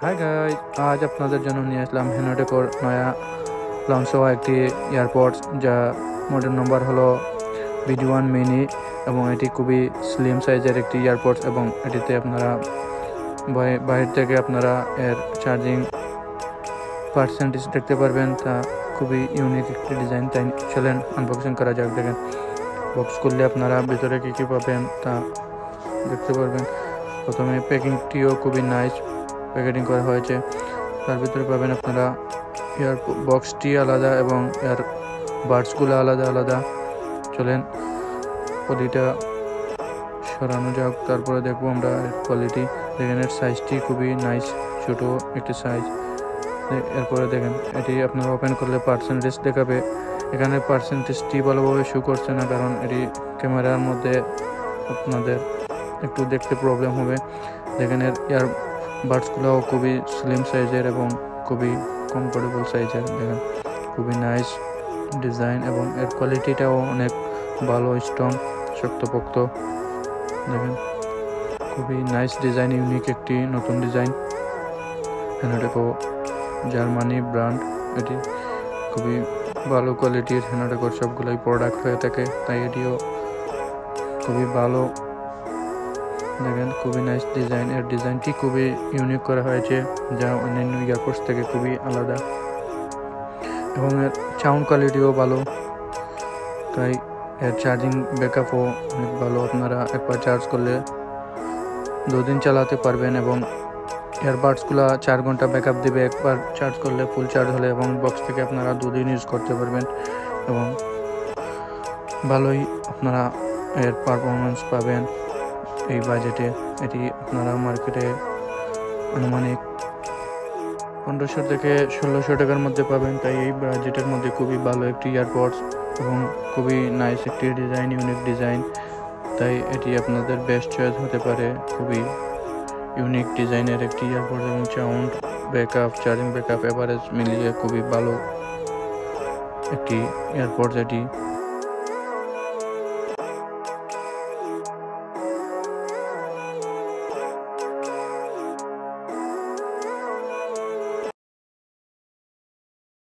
Hi guys, আজ আপনাদের জন্য নিয়ে আসলাম হেনোটেকোর নয়া লঞ্চ হওয়া একটি এয়ারপডস, যা মডেল নম্বর হলো BD1 মিনি এবং এটি খুবই স্লিম সাইজের একটি এয়ারপডস এবং এটিতে আপনারা বাইরে থেকে আপনারা এর চার্জিং পার্সেন্টেজ দেখতে পারবেন। তা খুবই ইউনিক একটি ডিজাইন। তাই চলেন আনবক্সিং করা যাক। দেখেন, বক্স করলে আপনারা ভিতরে কী কী পাবেন তা দেখতে পারবেন। প্রথমে প্যাকিংটিও খুবই নাইস প্যাকেটিং করা হয়েছে। তার ভিতরে পাবেন আপনারা এয়ার বক্সটি আলাদা এবং এয়ার বাডসগুলো আলাদা আলাদা। চলেন কোয়ালিটিটা সরানো যাক, তারপরে দেখবো আমরা এর কোয়ালিটি। দেখেন, এর সাইজটি খুবই নাইস, ছোট একটি সাইজ। এরপরে দেখেন, এটি আপনারা ওপেন করলে পার্সেন্টেজ দেখাবে। এখানে পার্সেন্টেজটি ভালোভাবে শো করছে না, কারণ এটি ক্যামেরার মধ্যে আপনাদের একটু দেখতে প্রবলেম হবে। দেখেন, এর এয়ার বাডসগুলোও খুবই স্লিম সাইজের এবং খুবই কমফোর্টেবল সাইজের। দেখেন, খুবই নাইস ডিজাইন এবং এর কোয়ালিটিটাও অনেক ভালো, স্ট্রং, শক্তপোক্ত। দেখেন, খুবই নাইস ডিজাইন, ইউনিক একটি নতুন ডিজাইন। হেনোটেকো জার্মানি ব্র্যান্ড, এটি খুবই ভালো কোয়ালিটির। হেনোটেকোর সবগুলোই প্রোডাক্ট হয়ে থাকে, তাই এটিও খুবই ভালো। দেখেন, খুবই নাইস ডিজাইন। এর ডিজাইনটি খুবই ইউনিক করা হয়েছে, যা অন্যান্য এয়ারপোর্টস থেকে খুবই আলাদা এবং এর সাউন্ড কোয়ালিটিও ভালো। তাই এর চার্জিং ব্যাকআপও অনেক ভালো। আপনারা একবার চার্জ করলে 2 দিন চালাতে পারবেন এবং এয়ারবাডসগুলো 4 ঘন্টা ব্যাকআপ দেবে একবার চার্জ করলে, ফুল চার্জ হলে। এবং বক্স থেকে আপনারা 2 দিন ইউজ করতে পারবেন এবং ভালোই আপনারা এর পারফরমেন্স পাবেন এই বাজেটে। এটি আপনারা মার্কেটে আনুমানিক 1500 থেকে 1600 টাকার মধ্যে পাবেন। তাই এই বাজেটের মধ্যে খুবই ভালো একটি এয়ারপডস এবং খুবই নাইস একটি ডিজাইন, ইউনিক ডিজাইন। তাই এটি আপনাদের বেস্ট চয়েস হতে পারে। খুবই ইউনিক ডিজাইনের একটি এয়ারপডস এবং sound backup, charging backup, average মিলিয়ে খুবই ভালো একটি এয়ারপডস এটি।